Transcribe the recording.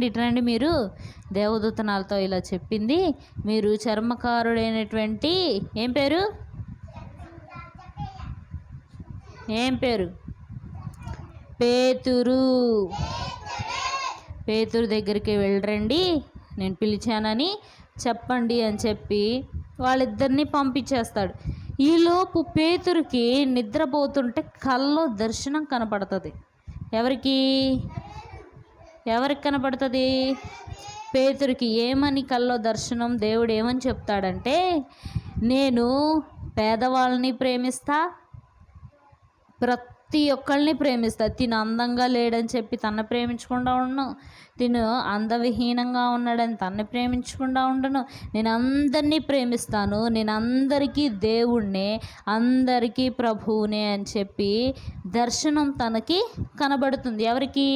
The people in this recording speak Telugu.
ఇట్రండి, మీరు దేవదూతనాలతో ఇలా చెప్పింది, మీరు చర్మకారుడైనటువంటి ఏం పేరు పేతురు దగ్గరికి వెళ్ళరండి, నేను పిలిచానని చెప్పండి అని చెప్పి వాళ్ళిద్దరిని పంపించేస్తాడు. ఈలోపు పేతురుకి నిద్రపోతుంటే కల్లో దర్శనం కనపడుతుంది. ఎవరికి కనపడుతుంది? పేతురుకి. ఏమని కల్లో దర్శనం? దేవుడు ఏమని చెప్తాడంటే, నేను పేదవాళ్ళని ప్రేమిస్తా, ప్రతి ఒక్కళ్ళని ప్రేమిస్తా. తిను అందంగా లేడని చెప్పి తను ప్రేమించకుండా ఉండను, తిను అందవిహీనంగా ఉన్నాడని తన్ని ప్రేమించకుండా ఉండను. నేను అందరినీ ప్రేమిస్తాను, నేను అందరికీ దేవుణ్ణే, అందరికీ ప్రభువునే అని చెప్పి దర్శనం తనకి కనబడుతుంది. ఎవరికి?